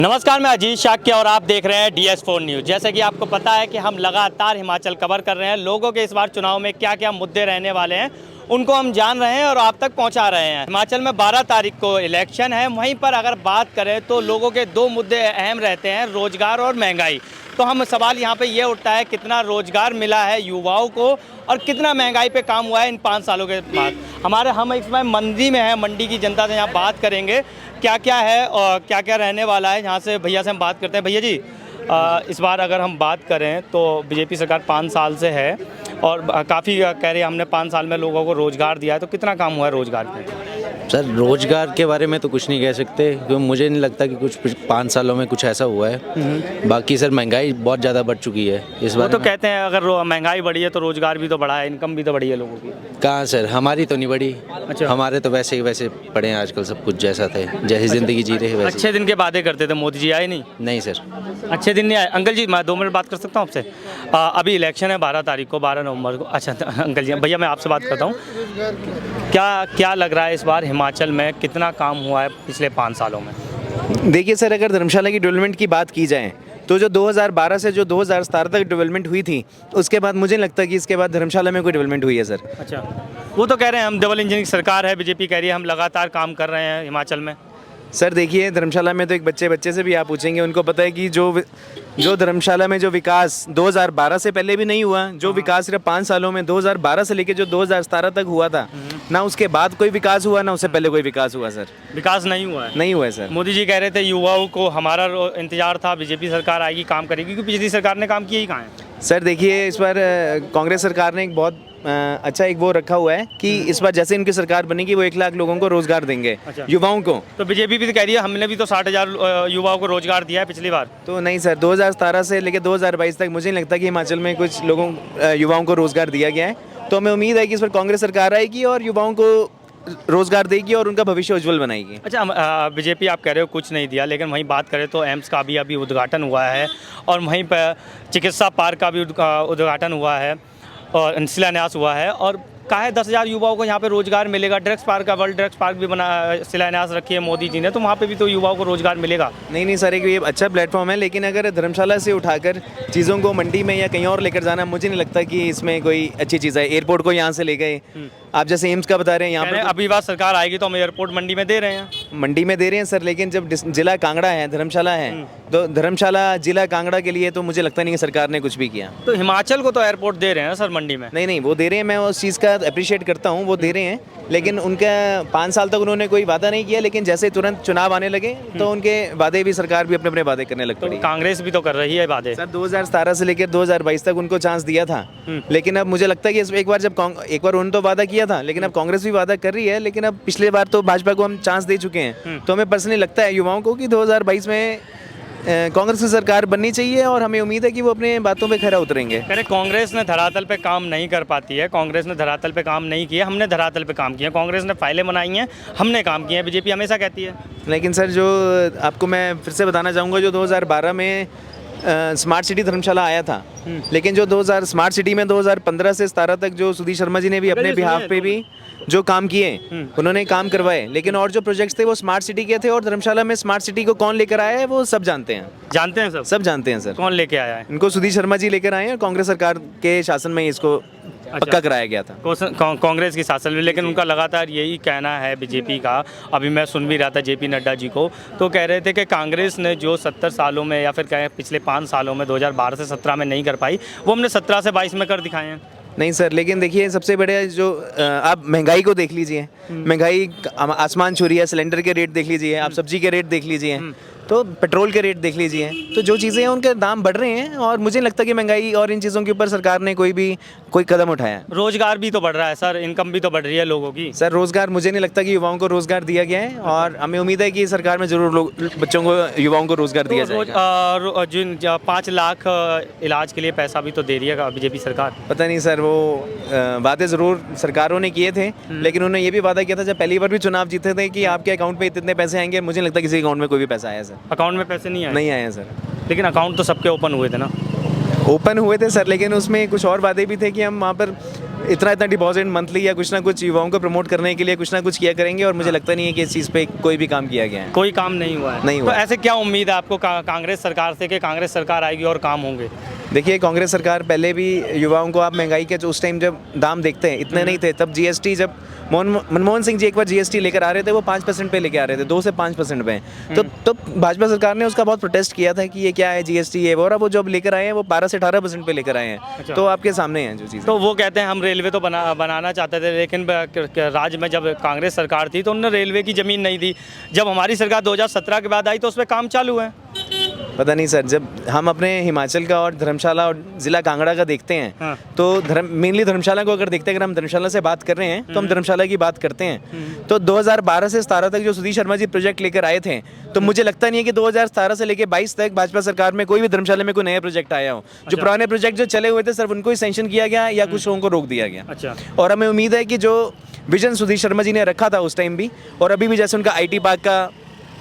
नमस्कार, मैं अजीत शाक्य और आप देख रहे हैं DS4 न्यूज़। जैसे कि आपको पता है कि हम लगातार हिमाचल कवर कर रहे हैं। लोगों के इस बार चुनाव में क्या क्या मुद्दे रहने वाले हैं उनको हम जान रहे हैं और आप तक पहुंचा रहे हैं। हिमाचल में 12 तारीख को इलेक्शन है। वहीं पर अगर बात करें तो लोगों के दो मुद्दे अहम रहते हैं, रोजगार और महंगाई। तो हम सवाल यहाँ पे ये उठता है कितना रोजगार मिला है युवाओं को और कितना महंगाई पे काम हुआ है इन 5 सालों के बाद। हम इसमें मंडी में हैं, मंडी की जनता से यहाँ बात करेंगे क्या क्या है और क्या क्या रहने वाला है। यहाँ से भैया से हम बात करते हैं। भैया जी, इस बार अगर हम बात करें तो बीजेपी सरकार 5 साल से है और काफ़ी कह रही है हमने 5 साल में लोगों को रोज़गार दिया है, तो कितना काम हुआ है रोज़गार पे? सर, रोजगार के बारे में तो कुछ नहीं कह सकते क्योंकि मुझे नहीं लगता कि कुछ 5 सालों में कुछ ऐसा हुआ है। बाकी सर महंगाई बहुत ज़्यादा बढ़ चुकी है इस बार। तो कहते हैं अगर महंगाई बढ़ी है तो रोज़गार भी तो बढ़ा है, इनकम भी तो बढ़ी है लोगों की। कहाँ सर, हमारी तो नहीं बढ़ी। अच्छा। हमारे तो वैसे ही वैसे पड़े हैं आजकल, सब कुछ जैसा थे, जैसी ज़िंदगी जी रहे हैं वैसे। अच्छे दिन के वादे करते थे, मोदी जी आए नहीं? नहीं सर, अच्छे दिन नहीं आए। अंकल जी, मैं 2 मिनट बात कर सकता हूँ आपसे? अभी इलेक्शन है 12 तारीख को, 12 नवंबर को। अच्छा अंकल जी, भैया मैं आपसे बात करता हूँ, क्या लग रहा है इस बार हिमाचल में कितना काम हुआ है पिछले 5 सालों में? देखिए सर, अगर धर्मशाला की डेवलपमेंट की बात की जाए तो जो 2012 से जो 2017 तक डेवलपमेंट हुई थी, उसके बाद मुझे नहीं लगता कि इसके बाद धर्मशाला में कोई डेवलपमेंट हुई है सर। अच्छा, वो तो कह रहे हैं हम डबल इंजन की सरकार है, बीजेपी कह रही है हम लगातार काम कर रहे हैं हिमाचल में। सर देखिए, धर्मशाला में तो एक बच्चे से भी आप पूछेंगे, उनको पता है कि जो धर्मशाला में जो विकास 2012 से पहले भी नहीं हुआ, जो विकास सिर्फ 5 सालों में 2012 से लेकर जो 2017 तक हुआ था, ना उसके बाद कोई विकास हुआ ना उससे पहले कोई विकास हुआ सर। विकास नहीं हुआ है? नहीं हुआ है सर। मोदी जी कह रहे थे युवाओं को हमारा इंतजार था, बीजेपी सरकार आएगी काम करेगी, क्योंकि पिछली सरकार ने काम किया ही कहाँ है? सर देखिए, इस बार कांग्रेस सरकार ने एक बहुत अच्छा एक वो रखा हुआ है कि इस बार जैसे इनकी सरकार बनेगी वो 1 लाख लोगों को रोजगार देंगे। अच्छा। युवाओं को। तो बीजेपी भी तो कह रही है हमने भी तो 60,000 युवाओं को रोजगार दिया है पिछली बार। तो नहीं सर, 2017 से लेकर 2022 तक मुझे नहीं लगता कि हिमाचल में कुछ युवाओं को रोजगार दिया गया है। तो हमें उम्मीद है कि इस पर कांग्रेस सरकार आएगी और युवाओं को रोजगार देगी और उनका भविष्य उज्जवल बनाएगी। अच्छा, बीजेपी आप कह रहे हो कुछ नहीं दिया, लेकिन वहीं बात करें तो एम्स का भी अभी उद्घाटन हुआ है और वहीं पर चिकित्सा पार्क का भी उद्घाटन हुआ है और शिलान्यास हुआ है। और कहा है 10,000 युवाओं को यहाँ पे रोजगार मिलेगा। ड्रग्स पार्क का, वर्ल्ड ड्रग्स पार्क भी बना, शिलान्यास रखी है मोदी जी ने, तो वहाँ पे भी तो युवाओं को रोजगार मिलेगा। नहीं सर, एक ये अच्छा प्लेटफॉर्म है, लेकिन अगर धर्मशाला से उठाकर चीज़ों को मंडी में या कहीं और लेकर जाना, मुझे नहीं लगता कि इसमें कोई अच्छी चीज़ है। एयरपोर्ट को यहाँ से ले गए, आप जैसे एम्स का बता रहे हैं, यहाँ पर अभी बात सरकार आएगी तो हम एयरपोर्ट मंडी में दे रहे हैं। मंडी में दे रहे हैं सर, लेकिन जब जिला कांगड़ा है, धर्मशाला है, तो धर्मशाला जिला कांगड़ा के लिए तो मुझे लगता नहीं कि सरकार ने कुछ भी किया। तो हिमाचल को तो एयरपोर्ट दे रहे हैं सर मंडी में? नहीं, वो दे रहे हैं, मैं उस चीज़ का अप्रिशिएट करता हूँ, वो दे रहे हैं, लेकिन उनका 5 साल तक उन्होंने कोई वादा नहीं किया, लेकिन जैसे तुरंत चुनाव आने लगे तो उनके वादे भी सरकार भी अपने वादे करने लग पड़ी। कांग्रेस भी तो कर रही है वादे सर। 2017 से लेकर 2022 तक उनको चांस दिया था, लेकिन अब मुझे लगता है कि एक बार उन्होंने तो वादा किया था, लेकिन अब कांग्रेस भी वादा कर रही है, लेकिन अब पिछले बार तो भाजपा को हम चांस दे चुके हैं। तो हमें पर्सनली लगता है युवाओं को कि 2022 में कांग्रेस की सरकार बननी चाहिए और हमें उम्मीद है कि वो अपने बातों पे खरा उतरेंगे। अरे कांग्रेस ने धरातल पे काम नहीं कर पाती है, कांग्रेस ने धरातल पे काम नहीं किया, हमने धरातल पे काम किया। कांग्रेस ने फाइलें बनाई हैं, हमने काम किया है, बीजेपी हमेशा कहती है। लेकिन सर, जो आपको मैं फिर से बताना चाहूँगा, जो 2012 में स्मार्ट सिटी धर्मशाला आया था, लेकिन जो 2000 स्मार्ट सिटी में 2015 से 17 तक जो सुधीर शर्मा जी ने भी अपने बिहाफ पे भी जो काम किए, उन्होंने काम करवाए, लेकिन और जो प्रोजेक्ट्स थे वो स्मार्ट सिटी के थे। और धर्मशाला में स्मार्ट सिटी को कौन लेकर आया है वो सब जानते हैं। जानते हैं सब जानते हैं सर। कौन लेके आया है? इनको सुधीर शर्मा जी लेकर आए हैं, कांग्रेस सरकार के शासन में इसको पक्का कराया गया था। कांग्रेस की शासन में, लेकिन उनका लगातार यही कहना है बीजेपी का। अभी मैं सुन भी रहा था JP नड्डा जी को, तो कह रहे थे कि कांग्रेस ने जो 70 सालों में या फिर कहें पिछले 5 सालों में 2012 से 17 में नहीं कर पाई, वो हमने 17 से 22 में कर दिखाए हैं। नहीं सर, लेकिन देखिए सबसे बड़े जो आप महंगाई को देख लीजिए, महंगाई आसमान छू रही है। सिलेंडर के रेट देख लीजिए, आप सब्जी के रेट देख लीजिए, तो पेट्रोल के रेट देख लीजिए, तो जो चीज़ें हैं उनके दाम बढ़ रहे हैं और मुझे नहीं लगता कि महंगाई और इन चीज़ों के ऊपर सरकार ने कोई कदम उठाया। रोजगार भी तो बढ़ रहा है सर, इनकम भी तो बढ़ रही है लोगों की। सर रोजगार, मुझे नहीं लगता कि युवाओं को रोजगार दिया गया है और हमें उम्मीद है कि सरकार में जरूर बच्चों को, युवाओं को रोजगार दिया जाएगा। जिन 5 लाख इलाज के लिए पैसा भी तो दे रही है बीजेपी सरकार। पता नहीं सर, वो वादे ज़रूर सरकारों ने किए थे, लेकिन उन्होंने ये भी वादा किया था जब पहली बार भी चुनाव जीते थे कि आपके अकाउंट में इतने पैसे आएंगे। मुझे नहीं लगता किसी अकाउंट में कोई भी पैसा आया सर। अकाउंट में पैसे नहीं आए हैं सर। लेकिन अकाउंट तो सबके ओपन हुए थे ना? ओपन हुए थे सर, लेकिन उसमें कुछ और वादे भी थे कि हम वहाँ पर इतना डिपॉजिट मंथली या कुछ ना कुछ युवाओं को प्रमोट करने के लिए कुछ ना कुछ किया करेंगे, और मुझे लगता नहीं है कि इस चीज़ पे कोई भी काम किया गया है। कोई काम नहीं हुआ है। नहीं हुआ। तो ऐसे क्या उम्मीद है आपको कांग्रेस सरकार से कि कांग्रेस सरकार आएगी और काम होंगे? देखिए, कांग्रेस सरकार पहले भी युवाओं को, आप महंगाई के जो उस टाइम जब दाम देखते हैं इतने नहीं थे, तब जीएसटी, जब मनमोहन सिंह जी एक बार जीएसटी लेकर आ रहे थे वो 5% पे लेके आ रहे थे, 2 से 5% पे। तो भाजपा सरकार ने उसका बहुत प्रोटेस्ट किया था कि ये क्या है जीएसटी, ये वो, और अब वो जब लेकर आए हैं वो 12 से 18% पे लेकर आए हैं। तो आपके सामने हैं जो चीज़। तो वो कहते हैं हम रेलवे तो बनाना चाहते थे, लेकिन राज्य में जब कांग्रेस सरकार थी तो उन्होंने रेलवे की ज़मीन नहीं दी। जब हमारी सरकार 2017 के बाद आई तो उस पर काम चालू है। पता नहीं सर, जब हम अपने हिमाचल का और धर्मशाला और ज़िला कांगड़ा का देखते हैं, हाँ। तो मेनली धर्मशाला को अगर देखते हैं, अगर हम धर्मशाला से बात कर रहे हैं तो हम धर्मशाला की बात करते हैं। तो 2012 से 17 तक जो सुधीर शर्मा जी प्रोजेक्ट लेकर आए थे, तो मुझे लगता नहीं है कि 2017 से लेकर 22 तक भाजपा सरकार में कोई भी धर्मशाला में कोई नया प्रोजेक्ट आया हो। जो पुराने प्रोजेक्ट जो चले हुए थे सिर्फ उनको ही सैंक्शन किया गया या कुछ लोगों को रोक दिया गया। अच्छा। और हमें उम्मीद है कि जो विजन सुधीर शर्मा जी ने रखा था उस टाइम भी, और अभी भी जैसे उनका IT पार्क का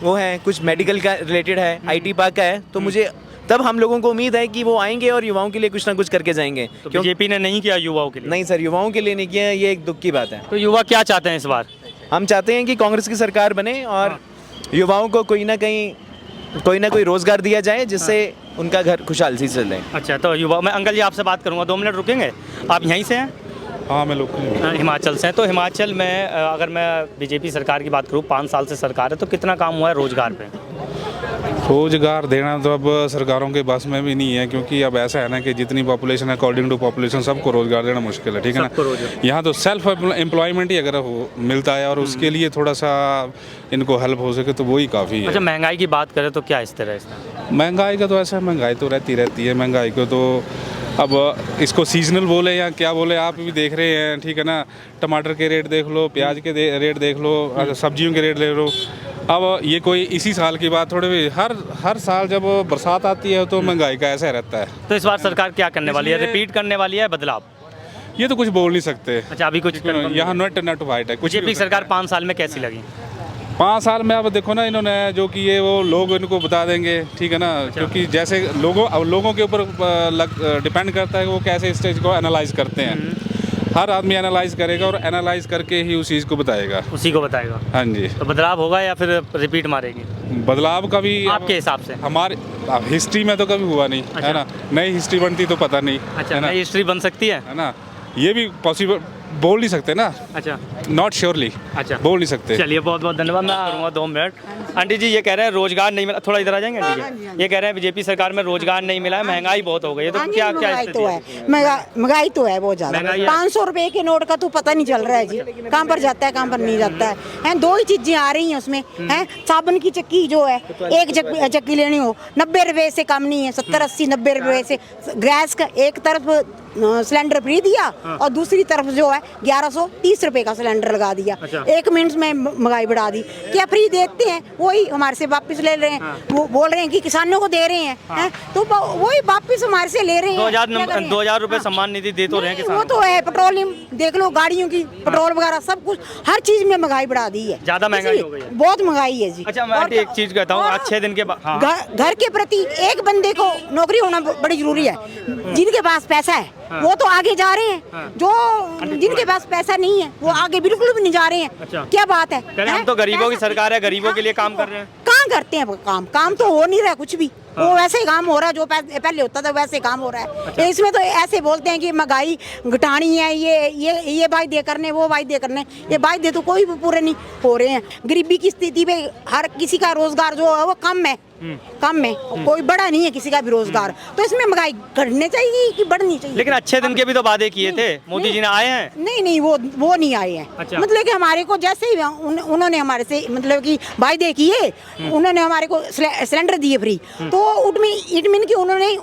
वो है, कुछ मेडिकल का रिलेटेड है, IT पार्क का है, तो मुझे तब हम लोगों को उम्मीद है कि वो आएंगे और युवाओं के लिए कुछ ना कुछ करके जाएंगे। तो बीजेपी ने नहीं किया युवाओं के लिए? नहीं सर, युवाओं के लिए नहीं किया, ये एक दुख की बात है। तो युवा क्या चाहते हैं इस बार? हम चाहते हैं कि कांग्रेस की सरकार बने और युवाओं को कोई ना कोई रोजगार दिया जाए, जिससे उनका घर खुशहाल से चले। अच्छा, तो युवा, मैं अंकल जी आपसे बात करूंगा, 2 मिनट रुकेंगे? आप यहीं से हैं? हाँ, मैं लोकल हिमाचल से हैं। तो हिमाचल में अगर मैं बीजेपी सरकार की बात करूँ, 5 साल से सरकार है, तो कितना काम हुआ है रोजगार पे? रोजगार देना तो अब सरकारों के बस में भी नहीं है, क्योंकि अब ऐसा है ना कि जितनी पॉपुलेशन है अकॉर्डिंग टू पॉपुलेशन सबको रोजगार देना मुश्किल है, ठीक है ना। यहाँ तो सेल्फ एम्प्लॉयमेंट ही अगर मिलता है और उसके लिए थोड़ा सा इनको हेल्प हो सके तो वही काफ़ी है। अच्छा, महंगाई की बात करें तो क्या इस तरह है? महंगाई का तो ऐसा है, महंगाई तो रहती है। महंगाई को तो अब इसको सीजनल बोले या क्या बोले, आप भी देख रहे हैं, ठीक है ना। टमाटर के रेट देख लो, प्याज के रेट देख लो, सब्जियों के रेट ले लो। अब ये कोई इसी साल की बात थोड़ी भी, हर साल जब बरसात आती है तो महंगाई का ऐसा रहता है। तो इस बार सरकार क्या करने वाली है? रिपीट करने वाली है, बदलाव? ये तो कुछ बोल नहीं सकते। अच्छा, अभी कुछ यहाँ नॉट वाइट है। बीजेपी सरकार 5 साल में कैसी लगी? 5 साल में अब देखो ना, इन्होंने जो कि ये वो लोग इनको बता देंगे, ठीक है ना। क्योंकि जैसे लोगों के ऊपर डिपेंड करता है कि वो कैसे इस चीज़ को एनालाइज करते हैं। हर आदमी एनालाइज करेगा और एनालाइज करके ही उस चीज़ को बताएगा। उसी को बताएगा। हाँ जी। तो बदलाव होगा या फिर रिपीट मारेगी? बदलाव का भी आपके हिसाब से? हमारे हिस्ट्री में तो कभी हुआ नहीं, है ना। नई हिस्ट्री बनती तो पता नहीं। अच्छा, नई हिस्ट्री बन सकती है ना। ये भी पॉसिबल बोल नहीं सकते ना। अच्छा, नॉट श्योरली। अच्छा, बोल नहीं सकते। चलिए, बहुत बहुत धन्यवाद। मैं करूँगा 2 मिनट। आंटी जी, ये कह रहे हैं रोजगार नहीं मिला, थोड़ा इधर आ जाएंगे आंटी जी? ये कह रहे हैं बीजेपी सरकार में रोजगार नहीं मिला है, महंगाई बहुत हो गई है, तो क्या तो है? महंगाई तो है बहुत ज्यादा। 500 रुपए के नोट का तो पता नहीं चल रहा है जी, कहाँ पर जाता है कहाँ पर नहीं जाता है। 2 ही चीजें आ रही हैं उसमें, है साबुन की चक्की जो है, एक चक्की लेनी हो 90 रुपए से कम नहीं है, 70, 80, 90 रुपए से। गैस का एक तरफ सिलेंडर फ्री दिया और दूसरी तरफ जो है 1130 रुपए का सिलेंडर लगा दिया। 1 मिनट में महंगाई बढ़ा दी। क्या फ्री देते हैं, वही हमारे से वापस ले रहे हैं। वो बोल रहे हैं कि किसानों को दे रहे हैं, तो वही वापस हमारे से ले रहे हैं। 2000 रुपए सम्मान निधि दे तो रहे हैं। वो तो है, पेट्रोलियम देख लो, गाड़ियों की पेट्रोल वगैरह सब कुछ, हर चीज में महंगाई बढ़ा दी है। ज्यादा महंगाई हो गई है, बहुत महंगाई है जी। अच्छा, मैं एक चीज कहता हूँ, आज 6 दिन के बाद घर के प्रति एक बंदे को नौकरी होना बड़ी जरूरी है। जिनके पास पैसा है वो तो आगे जा रहे हैं, जो जिनके पास पैसा नहीं है वो आगे बिल्कुल भी नहीं जा रहे हैं। अच्छा। क्या बात है? हम तो गरीबों की सरकार है, गरीबों के लिए काम कर रहे हैं। कहाँ करते हैं काम तो हो नहीं रहा कुछ भी। वो वैसे ही काम हो रहा है जो पहले होता था, वैसे काम हो रहा है। अच्छा। इसमें तो ऐसे बोलते हैं कि महंगाई घटानी है, ये वायदे करने, वो वायदे करने, ये वायदे तो कोई भी पूरे नहीं हो रहे हैं। गरीबी की स्थिति में हर किसी का रोजगार जो है वो कम है, कोई बड़ा नहीं है किसी का भी रोजगार। तो इसमें महंगाई घटनी चाहिए कि बढ़नी चाहिए? लेकिन अच्छे दिन के भी तो वादे किए थे मोदी जी ने, आए हैं? नहीं, वो नहीं आए हैं। अच्छा। मतलब कि हमारे को जैसे ही उन्होंने हमारे से मतलब कि वायदे किए, उन्होंने हमारे को सिलेंडर दिए फ्री, तो इट मीन कि उन्होंने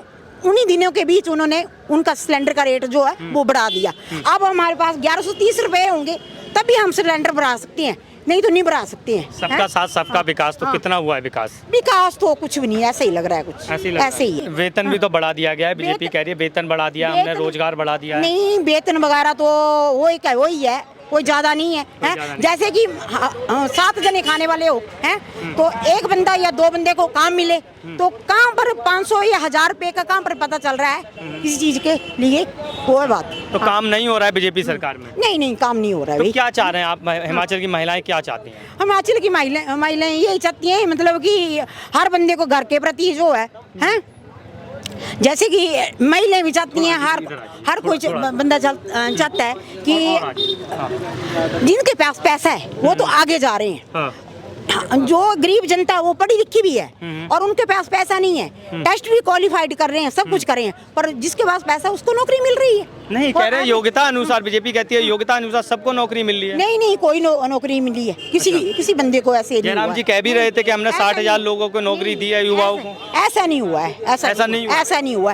उन्हीं दिनों के बीच उन्होंने उनका सिलेंडर का रेट जो है वो बढ़ा दिया। अब हमारे पास 1130 रुपए होंगे तभी हम सिलेंडर बढ़ा सकते हैं, नहीं तो नहीं बढ़ा सकते हैं। सबका साथ सबका विकास, तो कितना हुआ है विकास? विकास तो कुछ भी नहीं, ऐसे ही लग रहा है कुछ, ऐसे ही है। वेतन भी तो बढ़ा दिया गया है, बीजेपी कह रही है वेतन बढ़ा दिया हमने, रोजगार बढ़ा दिया है। नहीं, वेतन वगैरह तो वही है, कोई ज्यादा नहीं है, हैं? जैसे कि 7 जने खाने वाले हो, हैं? तो एक बंदा या 2 बंदे को काम मिले तो कहाँ पर 500 या 1000 रुपए का कहाँ पर पता चल रहा है किसी चीज के लिए, वो है बात। तो काम नहीं हो रहा है बीजेपी सरकार में? नहीं काम नहीं हो रहा है तो भाई। क्या चाह रहे हैं आप, हिमाचल की महिलाएं क्या चाहती हैं? हिमाचल की महिलाएं यही चाहती हैं, मतलब कि हर बंदे को घर के प्रति जो है, हैं? जैसे कि महिलाएं भी चाहती हैं, हर कोई बंदा चाहता है कि जिनके पास पैसा है वो तो आगे जा रहे हैं, जो गरीब जनता है वो पढ़ी लिखी भी है और उनके पास पैसा नहीं है, टेस्ट भी क्वालिफाइड कर रहे हैं, सब कुछ कर रहे हैं, पर जिसके पास पैसा उसको नौकरी मिल रही है। नहीं कह रहे योग्यता अनुसार, बीजेपी कहती है योग्यता अनुसार सबको नौकरी मिल रही है। नहीं कोई नौकरी मिली है किसी बंदे को, ऐसे जयराम जी कह भी रहे थे कि हमने 60,000 लोगों को नौकरी दी है, युवाओं को। ऐसा नहीं हुआ है, ऐसा नहीं हुआ।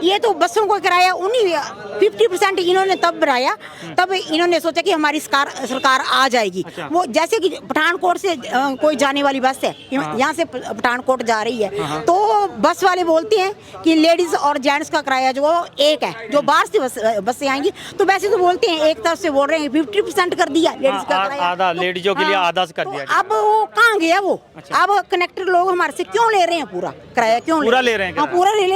ये तो बसों को किराया उन्हीं 50% इन्होंने तब बढ़ाया, तब इन्होंने सोचा कि हमारी सरकार आ जाएगी। वो जैसे कि पठानकोट से कोई जाने वाली बस है, यहाँ से पठानकोट जा रही है, तो बस वाले बोलते हैं कि लेडीज और जेंट्स का किराया जो एक है, जो बाहर से बसें आएंगी तो वैसे तो बोलते हैं एक तरफ से बोल रहे हैं 50% कर दिया लेडीज का किराया, आधा लेडीजों के लिए आधा कर दिया। अब वो कहाँ गया वो? अब कनेक्टर लोग हमारे से क्यों ले रहे हैं पूरा किराया? क्यों पूरा ले रहे हैं? हाँ पूरा ले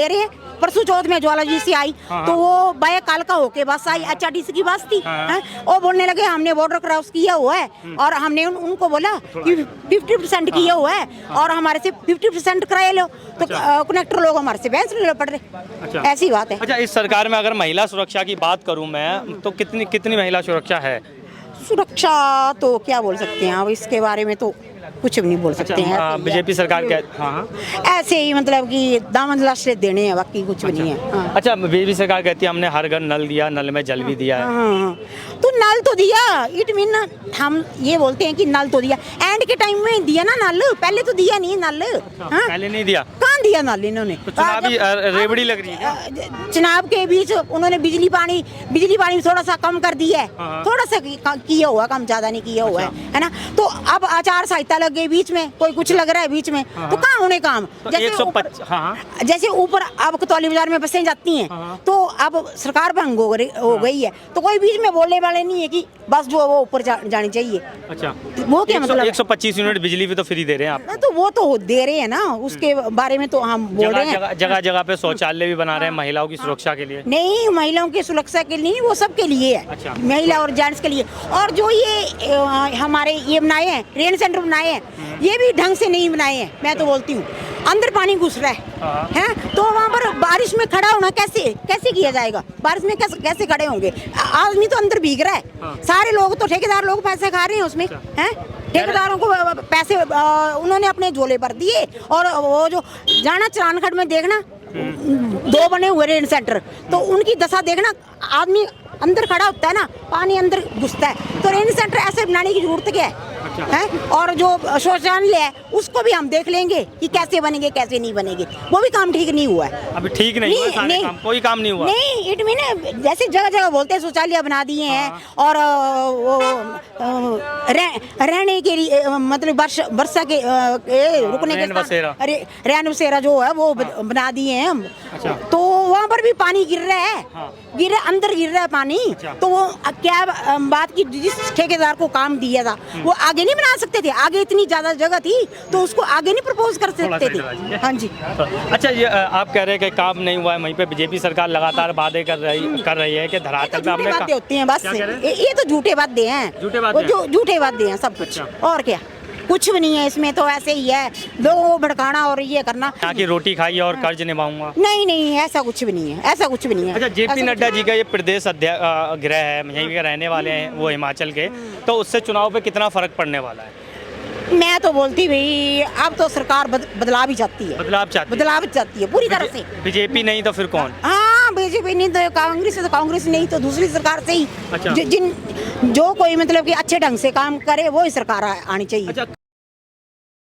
रहे हैं। परसों चौथ में ज्वाला जी से आई तो वो बाया कालका होके बस आई, HRTC की बस थी, वो बोलने लगे हमने बॉर्डर क्रॉस किया हुआ है और हमने उनको बोला कि 50% किया हुआ है और हमारे से 50% किराया लो, तो कनेक्टर लोग हमारे से बहस ले पड़ रहे। ऐसी बात है। अच्छा, इस सरकार में अगर महिला सुरक्षा की बात करूं मैं तो कितनी महिला सुरक्षा है? सुरक्षा तो क्या बोल सकते हैं अब, इसके बारे में तो कुछ भी नहीं बोल सकते हैं। बीजेपी सरकार ऐसे ही मतलब कि दामन लाशें देने हैं, बाकी कुछ भी नहीं है। अच्छा, बीजेपी सरकार कहती है हमने हर घर नल दिया, नल में जल भी दिया है। तो नल तो दिया, इट मीन हम ये बोलते हैं कि नल तो दिया, एंड के टाइम में दिया ना नल, पहले तो दिया नहीं नल। पहले नहीं दिया? कहाँ दिया नल इन्होंने? तो चुनावी रेवड़ी लग रही है। चुनाव के बीच उन्होंने बिजली पानी थोड़ा सा कम कर दिया है, थोड़ा सा किया हुआ, कम ज्यादा नहीं किया हुआ है ना। तो अब आचार संहिता लग गई बीच में, कोई कुछ लग रहा है बीच में, तो कहाँ होने काम? जैसे ऊपर अब कतौली बाजार में बसें जाती हैं तो अब सरकार भंग हो गई है, तो कोई बीच में बोलने वाले नहीं है कि बस जो वो ऊपर जानी चाहिए। अच्छा, वो क्या मतलब? 125 यूनिट बिजली भी तो फ्री दे रहे हैं आप। तो वो तो दे रहे हैं ना, उसके बारे में तो हम बोल रहे हैं। जगह जगह पे शौचालय भी बना रहे हैं महिलाओं की सुरक्षा के लिए। नहीं, महिलाओं की सुरक्षा के लिए वो सबके लिए है। अच्छा। महिला और जेंट्स के लिए। और जो ये हमारे ये बनाए हैं, रेन सेंटर बनाए हैं, ये भी ढंग से नहीं बनाए हैं, मैं तो बोलती हूँ। अंदर पानी घुस रहा है तो वहाँ पर बारिश में खड़ा होना कैसे किया जाएगा? बारिश में कैसे खड़े होंगे? आदमी तो अंदर भीग रहा है, सारे लोग तो ठेकेदार लोग पैसे खा रहे हैं उसमें, हैं? ठेकेदारों को पैसे उन्होंने अपने झोले पर दिए। और वो जो जाना चरानखड़ में देखना 2 बने हुए रेन सेंटर, तो उनकी दशा देखना, आदमी अंदर खड़ा होता है ना, पानी अंदर घुसता है, तो रेन सेंटर ऐसे बनाने की जरूरत क्या है? और जो शौचालय है उसको भी हम देख लेंगे कि कैसे बनेंगे कैसे नहीं बनेंगे, वो भी काम ठीक नहीं हुआ है अभी। ठीक नहीं हुआ सारे काम, कोई काम नहीं हुआ। नहीं, इट मीन जैसे जगह जगह बोलते हैं शौचालय बना दिए हैं और वो रहने के लिए मतलब वर्षा के रुकने के रैन बसेरा जो है वो बना दिए हैं हम। तो वहाँ पर भी पानी गिर रहा है, अंदर गिर रहा है पानी। तो वो क्या बात की, जिस ठेकेदार को काम दिया था वो आगे नहीं बना सकते थे? आगे इतनी ज्यादा जगह थी तो उसको आगे नहीं प्रपोज कर सकते थे? हाँ जी। अच्छा, ये आप कह रहे हैं कि काम नहीं हुआ है, वहीं पे बीजेपी सरकार लगातार वादे कर रही है कि धरातल पे हमने बातें होती हैं बस। ये तो झूठे वादे हैं, झूठे वादे हैं सब कुछ, और क्या, कुछ भी नहीं है इसमें। तो ऐसे ही है, लोगों को भड़काना और ये करना। यहाँ की रोटी खाई और कर्ज निभाऊंगा। नहीं, ऐसा कुछ भी नहीं है, ऐसा कुछ भी नहीं है। अच्छा, जेपी नड्डा जी का ये प्रदेश गृह है, यहीं के रहने वाले हैं वो हिमाचल के, तो उससे चुनाव पे कितना फर्क पड़ने वाला है? मैं तो बोलती भाई अब तो सरकार बदलाव ही चाहती है, बदलाव चाहती है पूरी तरह से। बीजेपी नहीं तो फिर कौन? हाँ, बीजेपी नहीं तो कांग्रेस नहीं तो दूसरी सरकार से ही। अच्छा। जो कोई मतलब कि अच्छे ढंग से काम करे वो ही सरकार आनी चाहिए। अच्छा,